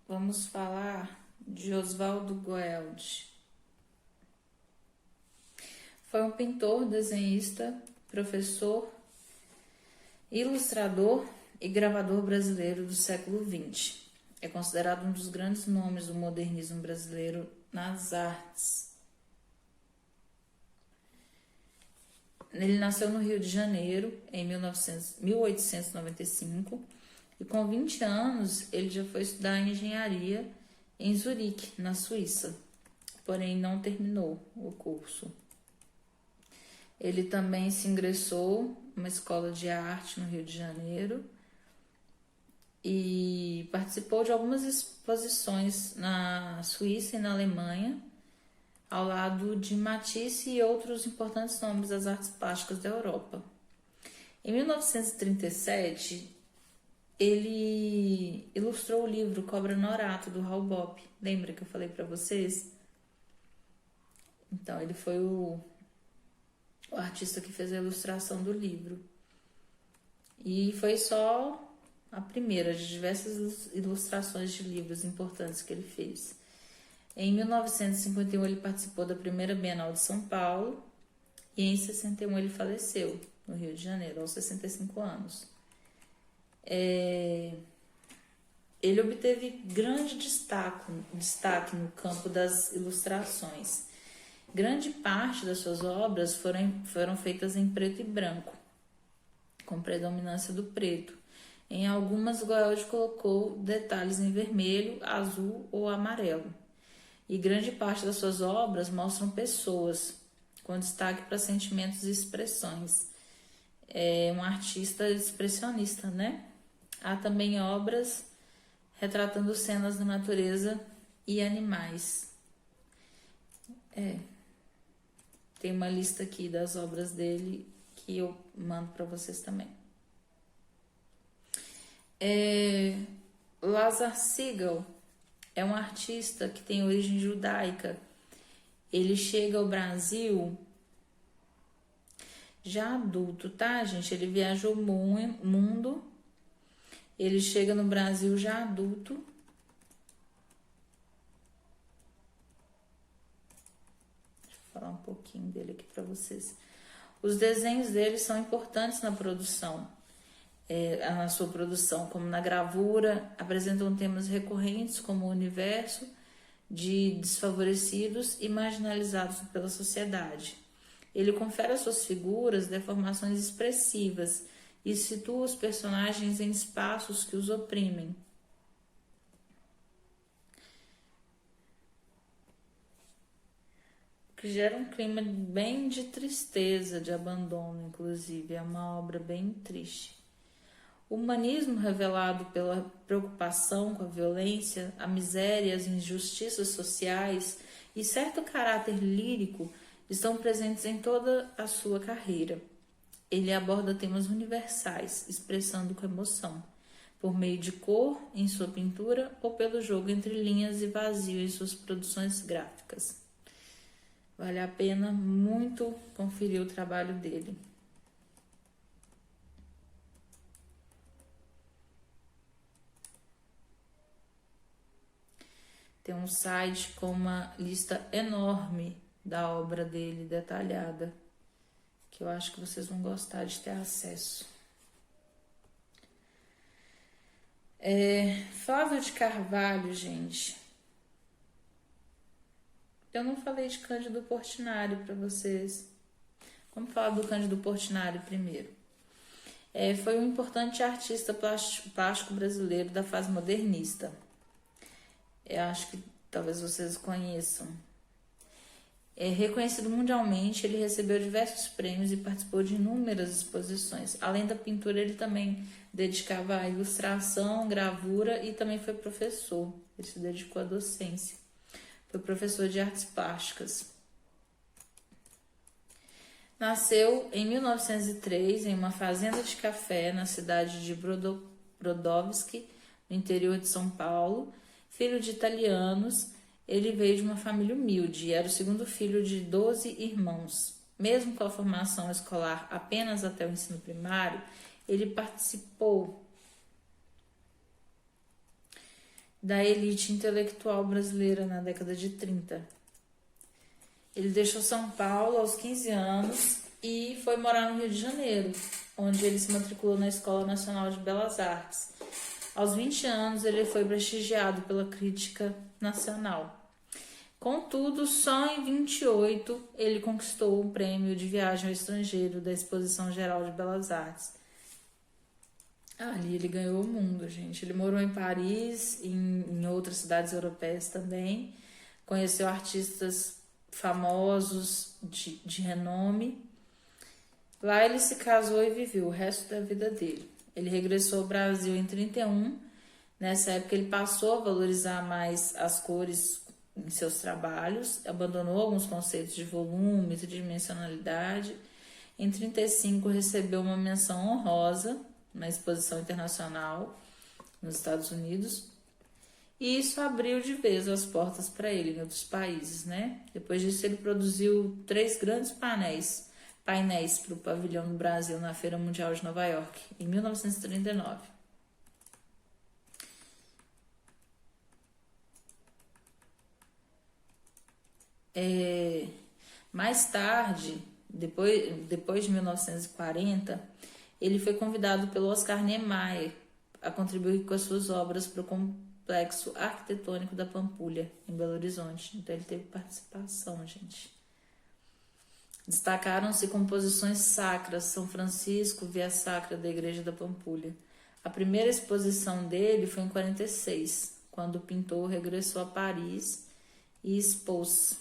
Vamos falar de Oswaldo Goeldi. Foi um pintor, desenhista, professor, ilustrador e gravador brasileiro do século XX. É considerado um dos grandes nomes do modernismo brasileiro nas artes. Ele nasceu no Rio de Janeiro em 1895 e com 20 anos ele já foi estudar engenharia em Zurique, na Suíça, porém não terminou o curso. Ele também se ingressou numa escola de arte no Rio de Janeiro e participou de algumas exposições na Suíça e na Alemanha, ao lado de Matisse e outros importantes nomes das artes plásticas da Europa. Em 1937, ele ilustrou o livro Cobra Norato, do Raul Bopp. Lembra que eu falei para vocês? Então, ele foi o artista que fez a ilustração do livro. E foi só a primeira de diversas ilustrações de livros importantes que ele fez. Em 1951 ele participou da primeira Bienal de São Paulo e em 61 ele faleceu no Rio de Janeiro, aos 65 anos. Ele obteve grande destaque no campo das ilustrações. Grande parte das suas obras foram feitas em preto e branco, com predominância do preto. Em algumas, Goeldi colocou detalhes em vermelho, azul ou amarelo. E grande parte das suas obras mostram pessoas, com destaque para sentimentos e expressões. É um artista expressionista, né? Há também obras retratando cenas da natureza e animais. Tem uma lista aqui das obras dele que eu mando para vocês também. Lazar Segal é um artista que tem origem judaica. Ele chega ao Brasil já adulto, tá, gente? Ele viajou o mundo. Ele chega no Brasil já adulto. Deixa eu falar um pouquinho dele aqui para vocês. Os desenhos dele são importantes na produção. Na sua produção, como na gravura, apresentam temas recorrentes como o universo de desfavorecidos e marginalizados pela sociedade. Ele confere às suas figuras deformações expressivas e situa os personagens em espaços que os oprimem. O que gera um clima bem de tristeza, de abandono, inclusive. É uma obra bem triste. O humanismo revelado pela preocupação com a violência, a miséria, as injustiças sociais e certo caráter lírico estão presentes em toda a sua carreira. Ele aborda temas universais, expressando com emoção, por meio de cor em sua pintura ou pelo jogo entre linhas e vazio em suas produções gráficas. Vale a pena muito conferir o trabalho dele. Tem um site com uma lista enorme da obra dele, detalhada, que eu acho que vocês vão gostar de ter acesso. Flávio de Carvalho, gente. Eu não falei de Cândido Portinari para vocês. Vamos falar do Cândido Portinari primeiro. Foi um importante artista plástico brasileiro da fase modernista. Eu acho que talvez vocês conheçam. Reconhecido mundialmente, ele recebeu diversos prêmios e participou de inúmeras exposições. Além da pintura, ele também dedicava à ilustração, gravura e também foi professor. Ele se dedicou à docência. Foi professor de artes plásticas. Nasceu em 1903 em uma fazenda de café na cidade de Brodowski, no interior de São Paulo. Filho de italianos, ele veio de uma família humilde e era o segundo filho de 12 irmãos. Mesmo com a formação escolar apenas até o ensino primário, ele participou da elite intelectual brasileira na década de 30. Ele deixou São Paulo aos 15 anos e foi morar no Rio de Janeiro, onde ele se matriculou na Escola Nacional de Belas Artes. Aos 20 anos, ele foi prestigiado pela crítica nacional. Contudo, só em 28 ele conquistou o prêmio de viagem ao estrangeiro da Exposição Geral de Belas Artes. Ali ele ganhou o mundo, gente. Ele morou em Paris, em outras cidades europeias também. Conheceu artistas famosos de renome. Lá ele se casou e viveu o resto da vida dele. Ele regressou ao Brasil em 31. Nessa época ele passou a valorizar mais as cores em seus trabalhos, abandonou alguns conceitos de volume e dimensionalidade. Em 35 recebeu uma menção honrosa na exposição internacional nos Estados Unidos, e isso abriu de vez as portas para ele em outros países, né? Depois disso ele produziu 3 grandes painéis para o pavilhão do Brasil na Feira Mundial de Nova York, em 1939. Mais tarde, depois de 1940, ele foi convidado pelo Oscar Niemeyer a contribuir com as suas obras para o Complexo Arquitetônico da Pampulha, em Belo Horizonte. Então ele teve participação, gente. Destacaram-se composições sacras, São Francisco, Via Sacra da Igreja da Pampulha. A primeira exposição dele foi em 46, quando o pintor regressou a Paris e expôs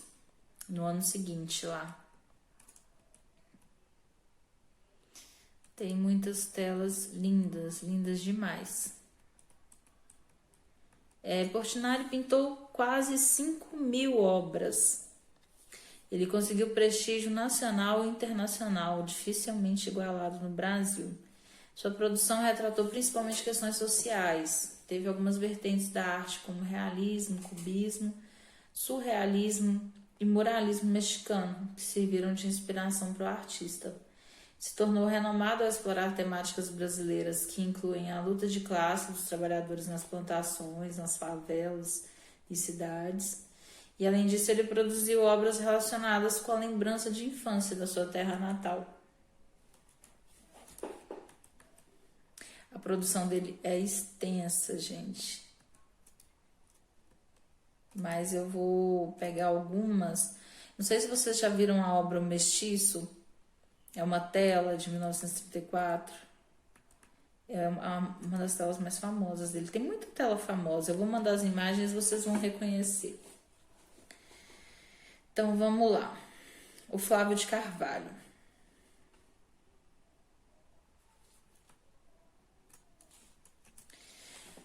no ano seguinte lá. Tem muitas telas lindas, lindas demais. Portinari pintou quase 5.000 obras. Ele conseguiu prestígio nacional e internacional, dificilmente igualado no Brasil. Sua produção retratou principalmente questões sociais. Teve algumas vertentes da arte, como realismo, cubismo, surrealismo e muralismo mexicano, que serviram de inspiração para o artista. Se tornou renomado ao explorar temáticas brasileiras que incluem a luta de classe dos trabalhadores nas plantações, nas favelas e cidades. E além disso, ele produziu obras relacionadas com a lembrança de infância da sua terra natal. A produção dele é extensa, gente. Mas eu vou pegar algumas. Não sei se vocês já viram a obra O Mestiço. É uma tela de 1934. É uma das telas mais famosas dele. Tem muita tela famosa. Eu vou mandar as imagens e vocês vão reconhecer. Então, vamos lá. O Flávio de Carvalho.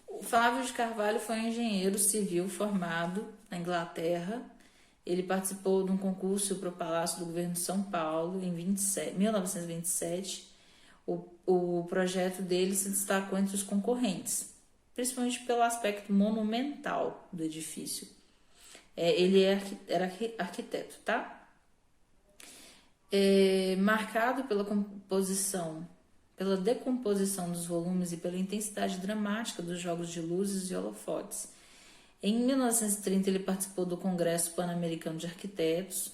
O Flávio de Carvalho foi um engenheiro civil formado na Inglaterra. Ele participou de um concurso para o Palácio do Governo de São Paulo em 1927. O projeto dele se destacou entre os concorrentes, principalmente pelo aspecto monumental do edifício. Ele era arquiteto, tá? Marcado pela decomposição dos volumes e pela intensidade dramática dos jogos de luzes e holofotes. Em 1930, ele participou do Congresso Pan-Americano de Arquitetos,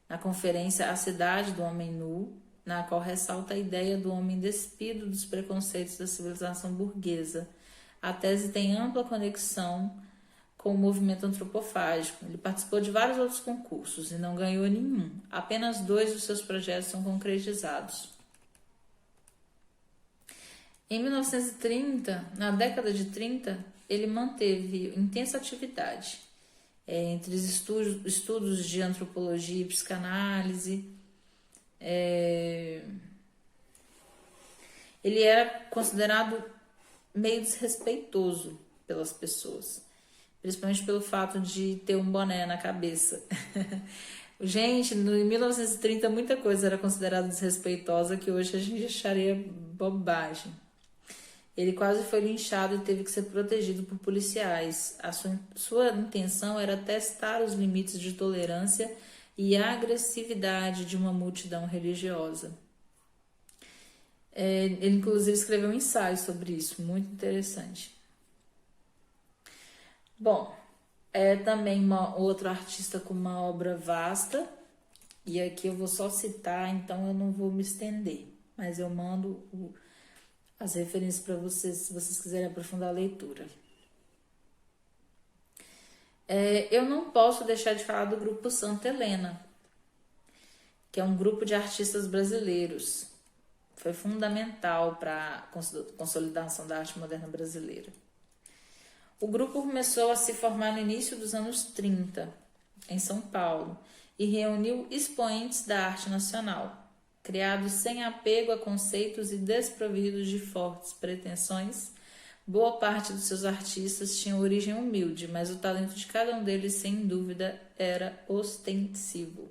na conferência A Cidade do Homem Nu, na qual ressalta a ideia do homem despido dos preconceitos da civilização burguesa. A tese tem ampla conexão com o movimento antropofágico. Ele participou de vários outros concursos e não ganhou nenhum. Apenas 2 dos seus projetos são concretizados. Em 1930, na década de 30, ele manteve intensa atividade entre os estudos de antropologia e psicanálise. Ele era considerado meio desrespeitoso pelas pessoas, principalmente pelo fato de ter um boné na cabeça. Gente, em 1930 muita coisa era considerada desrespeitosa que hoje a gente acharia bobagem. Ele quase foi linchado e teve que ser protegido por policiais. A sua intenção era testar os limites de tolerância e agressividade de uma multidão religiosa. Ele, inclusive, escreveu um ensaio sobre isso, muito interessante. Bom, é também outro artista com uma obra vasta, e aqui eu vou só citar, então eu não vou me estender, mas eu mando as referências para vocês, se vocês quiserem aprofundar a leitura. Eu não posso deixar de falar do grupo Santa Helena, que é um grupo de artistas brasileiros. Foi fundamental para a consolidação da arte moderna brasileira. O grupo começou a se formar no início dos anos 30, em São Paulo, e reuniu expoentes da arte nacional, criados sem apego a conceitos e desprovidos de fortes pretensões. Boa parte dos seus artistas tinha origem humilde, mas o talento de cada um deles, sem dúvida, era ostensivo.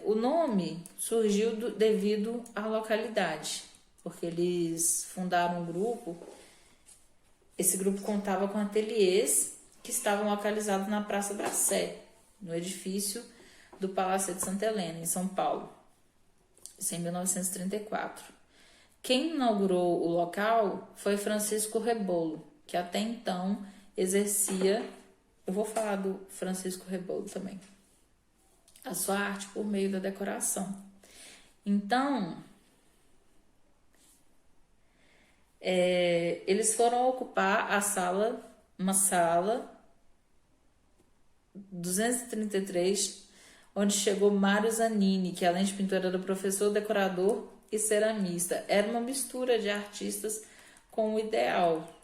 O nome surgiu devido à localidade, porque eles fundaram um grupo. Esse grupo contava com ateliês que estavam localizados na Praça da Sé, no edifício do Palácio de Santa Helena, em São Paulo. Isso em 1934. Quem inaugurou o local foi Francisco Rebolo, que até então exercia, eu vou falar do Francisco Rebolo também, a sua arte por meio da decoração. Então, eles foram ocupar uma sala 233, onde chegou Mário Zanini, que além de pintor era professor, decorador e ceramista. Era uma mistura de artistas com o ideal.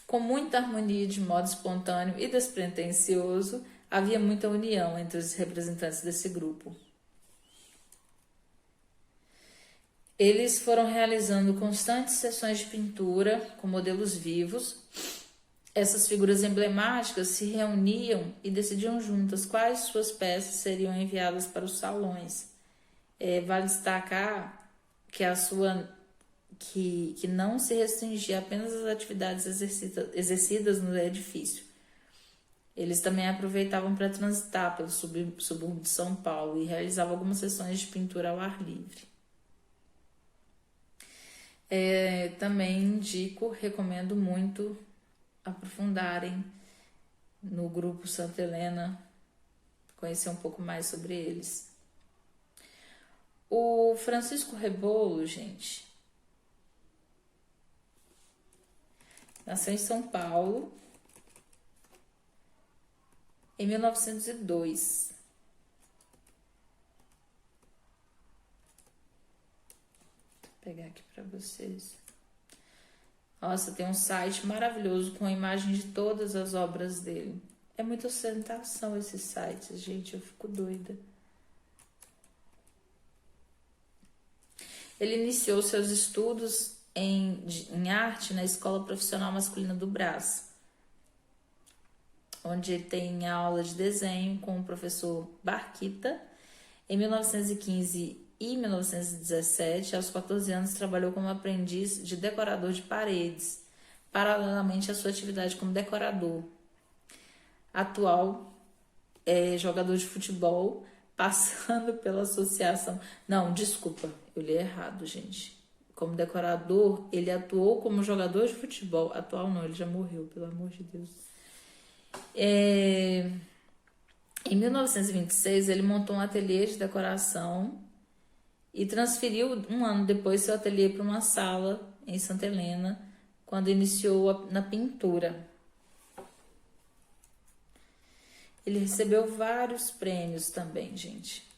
Com muita harmonia, de modo espontâneo e despretensioso, havia muita união entre os representantes desse grupo. Eles foram realizando constantes sessões de pintura com modelos vivos. Essas figuras emblemáticas se reuniam e decidiam juntas quais suas peças seriam enviadas para os salões. Vale destacar que que não se restringia apenas às atividades exercidas no edifício. Eles também aproveitavam para transitar pelo subúrbio de São Paulo e realizavam algumas sessões de pintura ao ar livre. Também recomendo muito aprofundarem no grupo Santa Helena, conhecer um pouco mais sobre eles. O Francisco Rebolo, gente, nasceu em São Paulo em 1902. Vou pegar aqui para vocês. Nossa, tem um site maravilhoso com a imagem de todas as obras dele. É muita ostentação esses sites, gente, eu fico doida. Ele iniciou seus estudos em arte na Escola Profissional Masculina do Brás, onde ele tem aula de desenho com o professor Barquita. Em 1915 e 1917, aos 14 anos, trabalhou como aprendiz de decorador de paredes, paralelamente à sua atividade como decorador. Atual jogador de futebol, passando pela associação... Não, desculpa, eu li errado, gente. Como decorador, ele atuou como jogador de futebol. Atual não, ele já morreu, pelo amor de Deus. Em 1926, ele montou um ateliê de decoração e transferiu um ano depois seu ateliê para uma sala em Santa Helena, quando iniciou na pintura. Ele recebeu vários prêmios também, gente.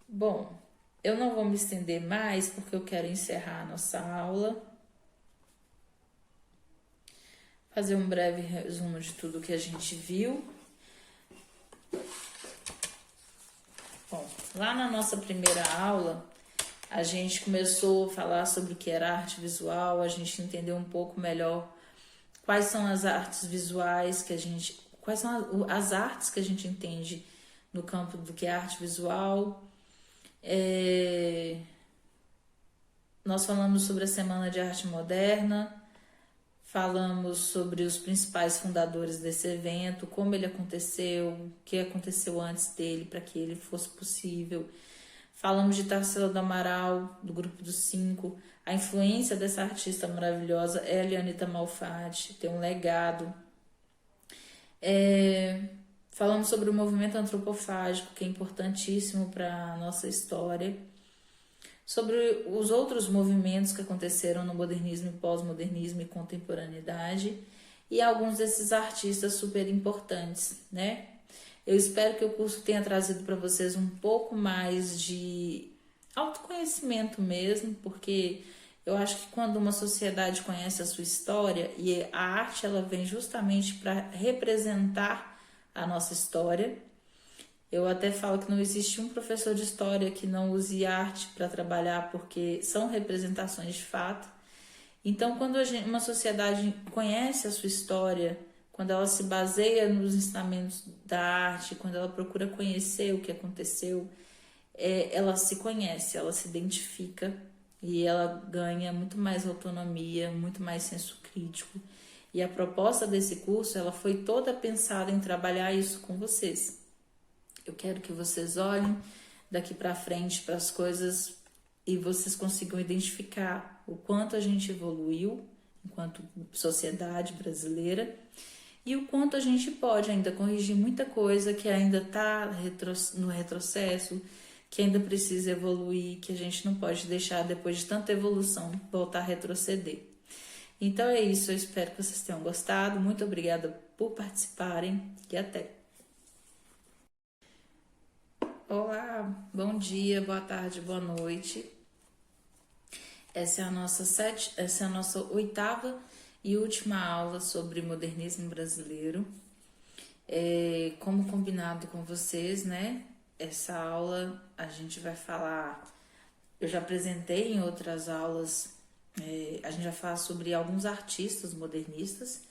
Bom, eu não vou me estender mais porque eu quero encerrar a nossa aula. Fazer um breve resumo de tudo que a gente viu. Bom, lá na nossa primeira aula, a gente começou a falar sobre o que era arte visual, a gente entendeu um pouco melhor quais são as artes visuais quais são as artes que a gente entende no campo do que é arte visual. Nós falamos sobre a Semana de Arte Moderna, falamos sobre os principais fundadores desse evento, como ele aconteceu, o que aconteceu antes dele para que ele fosse possível. Falamos de Tarsila do Amaral, do Grupo dos Cinco. A influência dessa artista maravilhosa é a Leonita Malfatti, tem um legado. Falamos sobre o movimento antropofágico, que é importantíssimo para a nossa história. Sobre os outros movimentos que aconteceram no modernismo, pós-modernismo e contemporaneidade. E alguns desses artistas super importantes, né? Eu espero que o curso tenha trazido para vocês um pouco mais de autoconhecimento mesmo, porque eu acho que quando uma sociedade conhece a sua história, e a arte ela vem justamente para representar a nossa história. Eu até falo que não existe um professor de história que não use arte para trabalhar, porque são representações de fato. Então, quando uma sociedade conhece a sua história, quando ela se baseia nos ensinamentos da arte, quando ela procura conhecer o que aconteceu, ela se conhece, ela se identifica e ela ganha muito mais autonomia, muito mais senso crítico. E a proposta desse curso, ela foi toda pensada em trabalhar isso com vocês. Eu quero que vocês olhem daqui para frente para as coisas e vocês consigam identificar o quanto a gente evoluiu enquanto sociedade brasileira e o quanto a gente pode ainda corrigir muita coisa que ainda está no retrocesso, que ainda precisa evoluir, que a gente não pode deixar, depois de tanta evolução, voltar a retroceder. Então é isso, eu espero que vocês tenham gostado. Muito obrigada por participarem e até! Olá, bom dia, boa tarde, boa noite. Essa é a nossa oitava e última aula sobre modernismo brasileiro. Como combinado com vocês, né? Essa aula a gente vai falar, eu já apresentei em outras aulas, a gente vai falar sobre alguns artistas modernistas,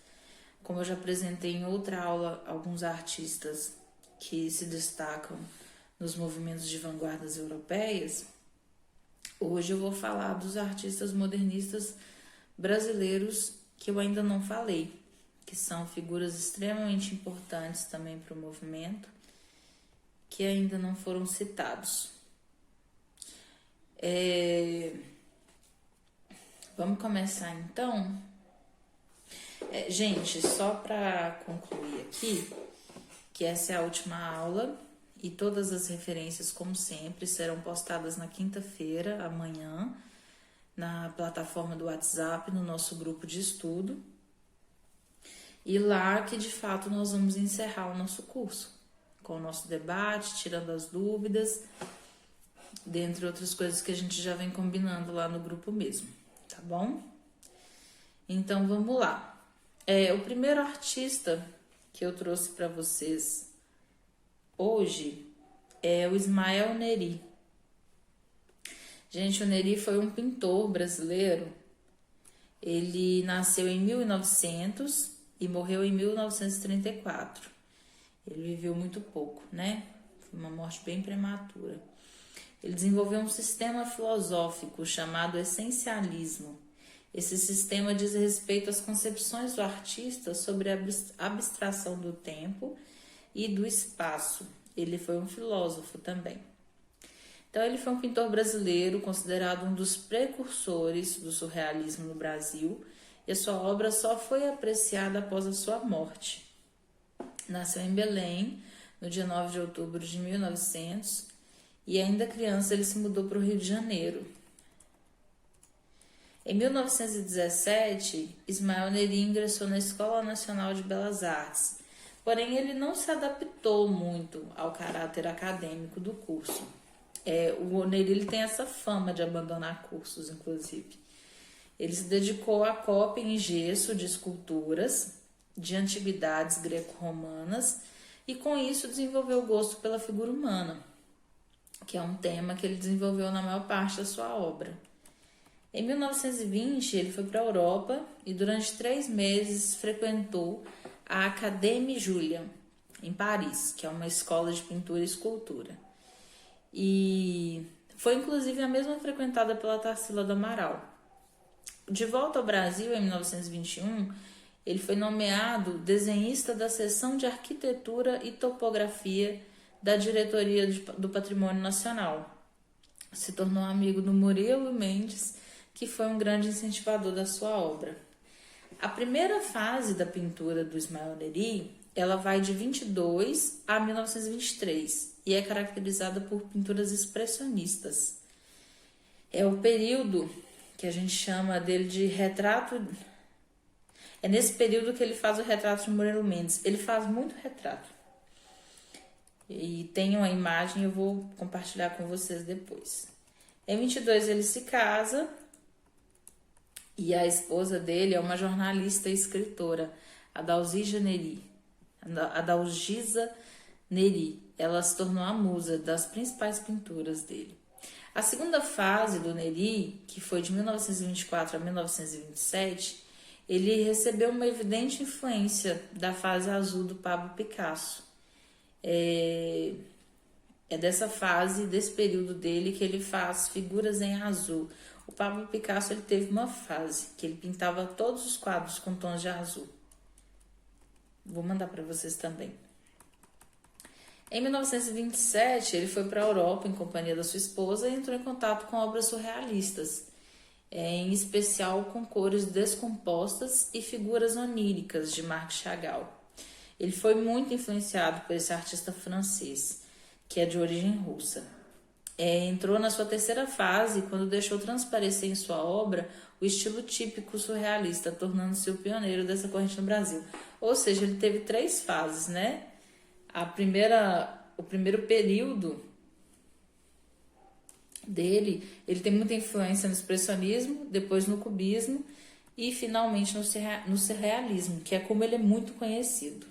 como eu já apresentei em outra aula alguns artistas que se destacam nos movimentos de vanguardas europeias. Hoje eu vou falar dos artistas modernistas brasileiros que eu ainda não falei, que são figuras extremamente importantes também para o movimento, que ainda não foram citados. Vamos começar então? Gente, só para concluir aqui, que essa é a última aula e todas as referências, como sempre, serão postadas na quinta-feira, amanhã, na plataforma do WhatsApp, no nosso grupo de estudo. E lá que, de fato, nós vamos encerrar o nosso curso, com o nosso debate, tirando as dúvidas, dentre outras coisas que a gente já vem combinando lá no grupo mesmo, tá bom? Então, vamos lá. O primeiro artista que eu trouxe para vocês hoje é o Ismael Neri. Gente, o Neri foi um pintor brasileiro. Ele nasceu em 1900 e morreu em 1934. Ele viveu muito pouco, né? Foi uma morte bem prematura. Ele desenvolveu um sistema filosófico chamado essencialismo. Esse sistema diz respeito às concepções do artista sobre a abstração do tempo e do espaço. Ele foi um filósofo também. Então, ele foi um pintor brasileiro, considerado um dos precursores do surrealismo no Brasil, e a sua obra só foi apreciada após a sua morte. Nasceu em Belém, no dia 9 de outubro de 1900, e ainda criança ele se mudou para o Rio de Janeiro. Em 1917, Ismael Neri ingressou na Escola Nacional de Belas Artes, porém ele não se adaptou muito ao caráter acadêmico do curso. O Neri ele tem essa fama de abandonar cursos, inclusive. Ele se dedicou à cópia em gesso de esculturas de antiguidades greco-romanas e com isso desenvolveu o gosto pela figura humana, que é um tema que ele desenvolveu na maior parte da sua obra. Em 1920, ele foi para a Europa e durante 3 meses frequentou a Académie Julian, em Paris, que é uma escola de pintura e escultura. E foi inclusive a mesma frequentada pela Tarsila do Amaral. De volta ao Brasil, em 1921, ele foi nomeado desenhista da seção de arquitetura e topografia da Diretoria do Patrimônio Nacional. se tornou amigo do Murilo Mendes, que foi um grande incentivador da sua obra. A primeira fase da pintura do Ismael Neri, ela vai de 22 a 1923 e é caracterizada por pinturas expressionistas. É o período que a gente chama dele de retrato. É nesse período que ele faz o retrato de Murilo Mendes. Ele faz muito retrato. E tem uma imagem, eu vou compartilhar com vocês depois. Em 22 ele se casa e a esposa dele é uma jornalista e escritora, Adalgisa Neri. Ela se tornou a musa das principais pinturas dele. A segunda fase do Neri, que foi de 1924 a 1927, ele recebeu uma evidente influência da fase azul do Pablo Picasso. É dessa fase, desse período dele, que ele faz figuras em azul. O Pablo Picasso ele teve uma fase que ele pintava todos os quadros com tons de azul. Vou mandar para vocês também. Em 1927, ele foi para a Europa em companhia da sua esposa e entrou em contato com obras surrealistas, em especial com cores descompostas e figuras oníricas de Marc Chagall. Ele foi muito influenciado por esse artista francês, que é de origem russa. Entrou na sua terceira fase quando deixou transparecer em sua obra o estilo típico surrealista, tornando-se o pioneiro dessa corrente no Brasil. Ou seja, ele teve 3 fases, né? O primeiro período dele, ele tem muita influência no expressionismo, depois no cubismo e finalmente no surrealismo, que é como ele é muito conhecido.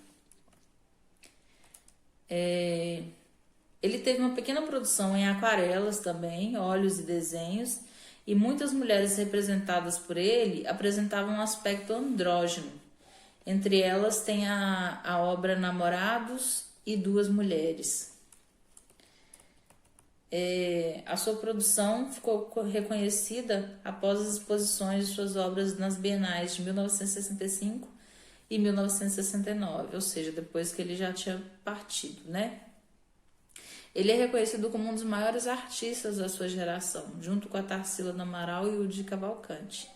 Ele teve uma pequena produção em aquarelas também, óleos e desenhos, e muitas mulheres representadas por ele apresentavam um aspecto andrógeno. Entre elas tem a obra Namorados e Duas Mulheres. A sua produção ficou reconhecida após as exposições de suas obras nas Bienais de 1965 e 1969, ou seja, depois que ele já tinha partido, né? Ele é reconhecido como um dos maiores artistas da sua geração, junto com a Tarsila do Amaral e o de Cavalcante.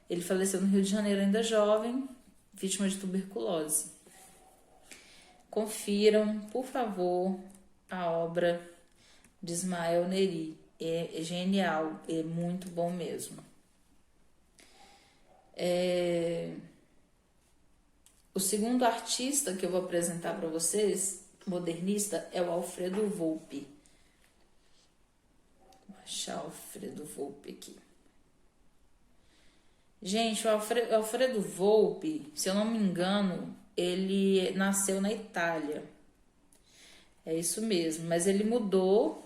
Ele faleceu no Rio de Janeiro ainda jovem, vítima de tuberculose. Confiram, por favor, a obra de Ismael Neri. É genial, é muito bom mesmo. O segundo artista que eu vou apresentar para vocês, modernista, é o Alfredo Volpi. Vou achar o Alfredo Volpi aqui. Gente, o Alfredo Volpi, se eu não me engano, ele nasceu na Itália. É isso mesmo, mas ele mudou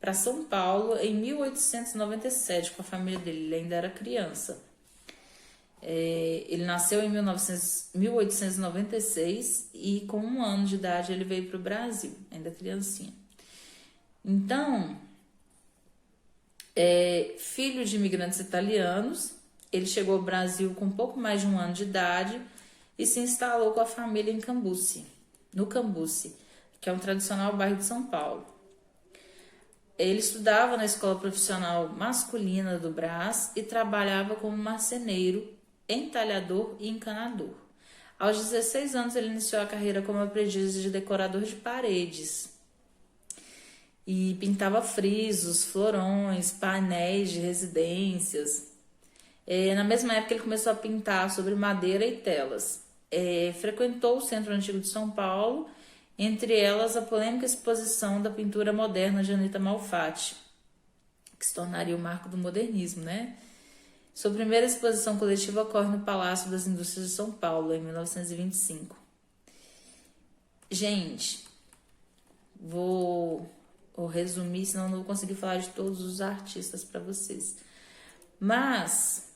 para São Paulo em 1897 com a família dele, ele ainda era criança. Ele nasceu em 1896 e com 1 ano de idade ele veio para o Brasil, ainda criancinha. Então, filho de imigrantes italianos, ele chegou ao Brasil com pouco mais de 1 ano de idade e se instalou com a família em Cambuci, no Cambuci, que é um tradicional bairro de São Paulo. Ele estudava na escola profissional masculina do Brás e trabalhava como marceneiro, entalhador e encanador. Aos 16 anos ele iniciou a carreira como aprendiz de decorador de paredes e pintava frisos, florões, painéis de residências. Na mesma época ele começou a pintar sobre madeira e telas. Frequentou o Centro Antigo de São Paulo, entre elas a polêmica exposição da pintura moderna de Anita Malfatti, que se tornaria o marco do modernismo, né? Sua primeira exposição coletiva ocorre no Palácio das Indústrias de São Paulo, em 1925. Gente, vou resumir, senão não vou conseguir falar de todos os artistas para vocês. Mas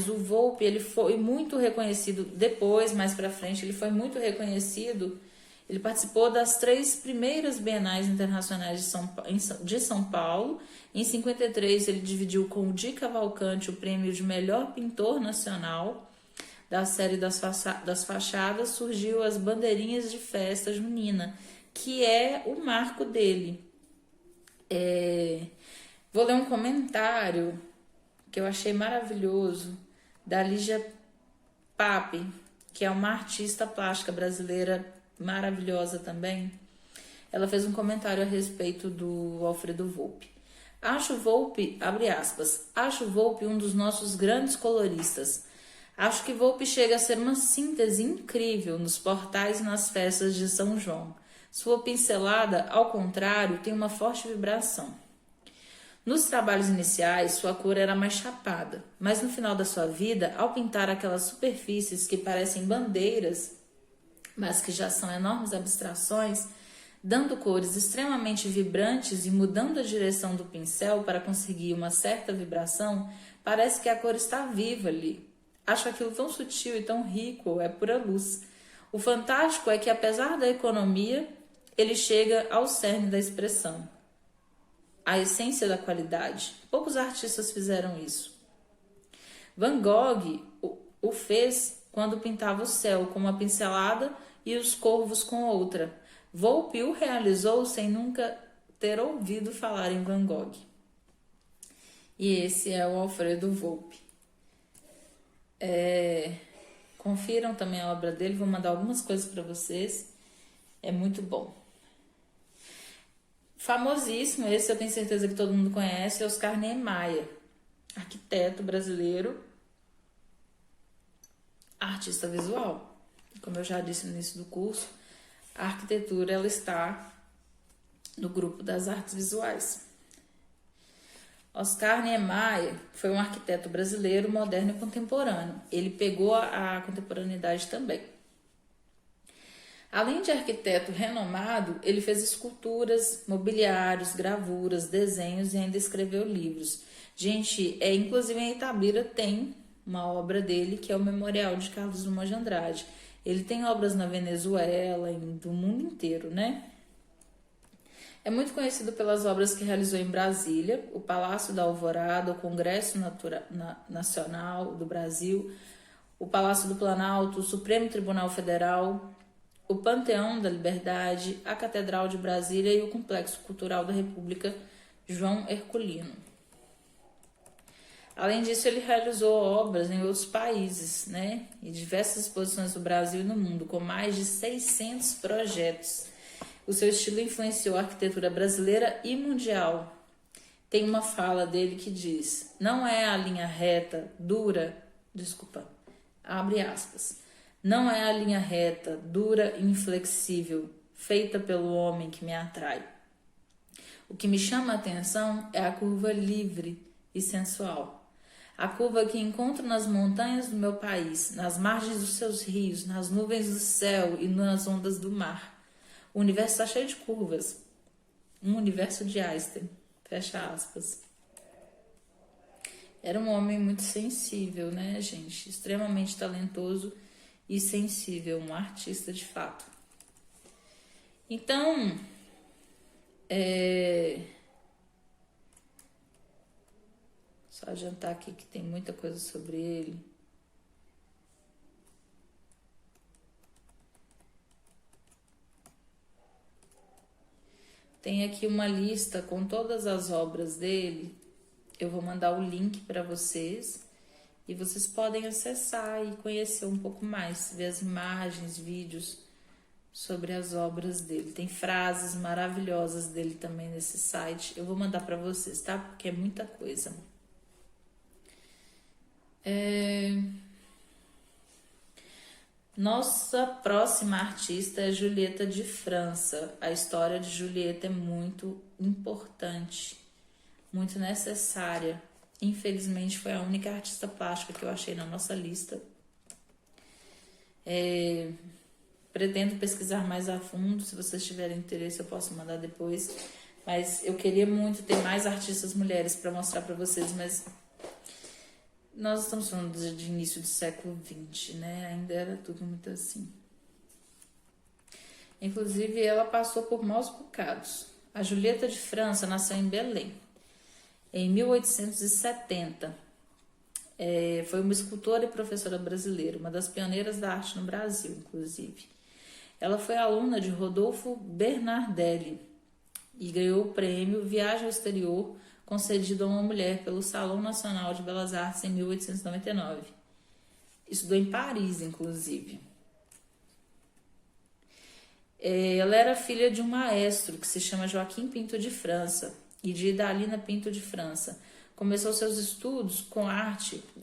o Volpi, ele foi muito reconhecido depois, mais para frente, ele foi muito reconhecido. Ele participou das 3 primeiras Bienais Internacionais de São Paulo. Em 53, ele dividiu com o Di Cavalcante o prêmio de melhor pintor nacional. Da série das fachadas surgiu as bandeirinhas de festa junina, que é o marco dele. Vou ler um comentário que eu achei maravilhoso da Lígia Pape, que é uma artista plástica brasileira maravilhosa também. Ela fez um comentário a respeito do Alfredo Volpi. Acho Volpi, abre aspas, acho Volpi um dos nossos grandes coloristas. Acho que Volpi chega a ser uma síntese incrível nos portais e nas festas de São João. Sua pincelada, ao contrário, tem uma forte vibração. Nos trabalhos iniciais, sua cor era mais chapada, mas no final da sua vida, ao pintar aquelas superfícies que parecem bandeiras, mas que já são enormes abstrações, dando cores extremamente vibrantes e mudando a direção do pincel para conseguir uma certa vibração, parece que a cor está viva ali. Acho aquilo tão sutil e tão rico, é pura luz. O fantástico é que, apesar da economia, ele chega ao cerne da expressão, a essência da qualidade. Poucos artistas fizeram isso. Van Gogh o fez quando pintava o céu com uma pincelada e os corvos com outra. Volpi o realizou sem nunca ter ouvido falar em Van Gogh. E esse é o Alfredo Volpi. Confiram também a obra dele, vou mandar algumas coisas para vocês. É muito bom. Famosíssimo, esse eu tenho certeza que todo mundo conhece, é Oscar Niemeyer, arquiteto brasileiro, artista visual. Como eu já disse no início do curso, a arquitetura ela está no grupo das artes visuais. Oscar Niemeyer foi um arquiteto brasileiro moderno e contemporâneo. Ele pegou a contemporaneidade também. Além de arquiteto renomado, ele fez esculturas, mobiliários, gravuras, desenhos e ainda escreveu livros. Gente, inclusive em Itabira tem uma obra dele que é o Memorial de Carlos Drummond de Andrade. Ele tem obras na Venezuela e do mundo inteiro, né? É muito conhecido pelas obras que realizou em Brasília, o Palácio da Alvorada, o Congresso Nacional do Brasil, o Palácio do Planalto, o Supremo Tribunal Federal, o Panteão da Liberdade, a Catedral de Brasília e o Complexo Cultural da República João Herculino. Além disso, ele realizou obras em outros países, né? E diversas exposições no Brasil e no mundo, com mais de 600 projetos. O seu estilo influenciou a arquitetura brasileira e mundial. Tem uma fala dele que diz: não é a linha reta, abre aspas, não é a linha reta, dura e inflexível, feita pelo homem que me atrai. O que me chama a atenção é a curva livre e sensual. A curva que encontro nas montanhas do meu país, nas margens dos seus rios, nas nuvens do céu e nas ondas do mar. O universo está cheio de curvas. Um universo de Einstein. Fecha aspas. Era um homem muito sensível, né, gente? Extremamente talentoso e sensível. Um artista de fato. Então, só adiantar aqui que tem muita coisa sobre ele. Tem aqui uma lista com todas as obras dele. Eu vou mandar o link para vocês e vocês podem acessar e conhecer um pouco mais, ver as imagens, vídeos sobre as obras dele. Tem frases maravilhosas dele também nesse site. Eu vou mandar para vocês, tá? Porque é muita coisa. Nossa próxima artista é Julieta de França. A história de Julieta é muito importante, muito necessária. Infelizmente foi a única artista plástica que eu achei na nossa lista. Pretendo pesquisar mais a fundo. Se vocês tiverem interesse eu posso mandar depois. Mas eu queria muito ter mais artistas mulheres para mostrar para vocês, mas nós estamos falando de início do século XX, né? Ainda era tudo muito assim. Inclusive, ela passou por maus bocados. A Julieta de França nasceu em Belém, em 1870. Foi uma escultora e professora brasileira, uma das pioneiras da arte no Brasil, inclusive. Ela foi aluna de Rodolfo Bernardelli e ganhou o prêmio Viagem ao Exterior, concedido a uma mulher pelo Salão Nacional de Belas Artes em 1899. Estudou em Paris, inclusive. Ela era filha de um maestro que se chama Joaquim Pinto de França e de Idalina Pinto de França. Começou seus estudos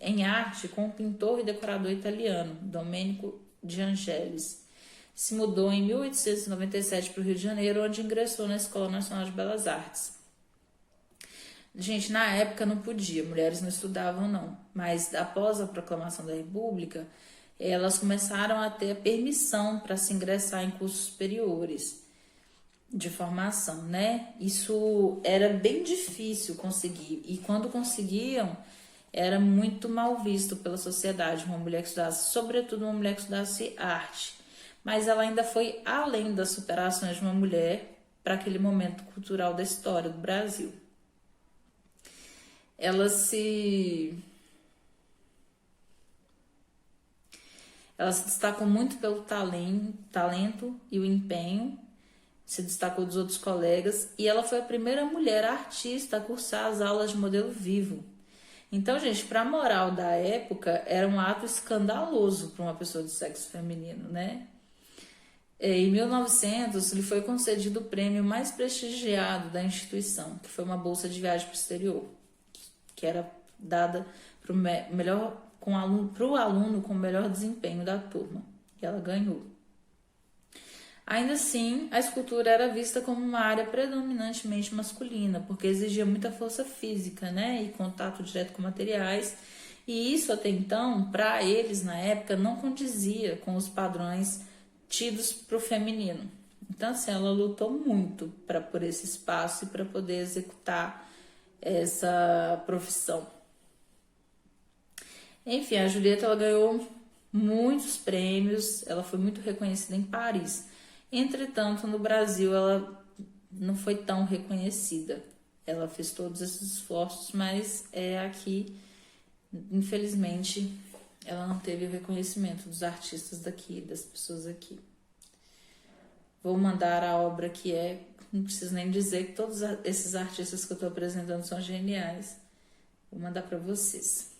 em arte com o pintor e decorador italiano Domenico de Angelis. Se mudou em 1897 para o Rio de Janeiro, onde ingressou na Escola Nacional de Belas Artes. Gente, na época não podia, mulheres não estudavam não, mas após a proclamação da República, elas começaram a ter a permissão para se ingressar em cursos superiores de formação, né? Isso era bem difícil conseguir, e quando conseguiam, era muito mal visto pela sociedade, uma mulher que estudasse, sobretudo uma mulher que estudasse arte. Mas ela ainda foi além das superações de uma mulher para aquele momento cultural da história do Brasil. Ela se destacou muito pelo talento e o empenho, se destacou dos outros colegas, e ela foi a primeira mulher artista a cursar as aulas de modelo vivo. Então, gente, para a moral da época, era um ato escandaloso para uma pessoa de sexo feminino, né? Em 1900, lhe foi concedido o prêmio mais prestigiado da instituição, que foi uma bolsa de viagem para o exterior, que era dada para o aluno com o melhor desempenho da turma. E ela ganhou. Ainda assim, a escultura era vista como uma área predominantemente masculina, porque exigia muita força física, né, e contato direto com materiais. E isso, até então, para eles, na época, não condizia com os padrões tidos para o feminino. Então, assim, ela lutou muito por esse espaço e para poder executar essa profissão. Enfim, a Julieta, ela ganhou muitos prêmios, ela foi muito reconhecida em Paris. Entretanto, no Brasil, ela não foi tão reconhecida. Ela fez todos esses esforços, mas aqui, infelizmente, ela não teve o reconhecimento dos artistas daqui, das pessoas aqui. Vou mandar a obra que não preciso nem dizer que todos esses artistas que eu estou apresentando são geniais. Vou mandar para vocês.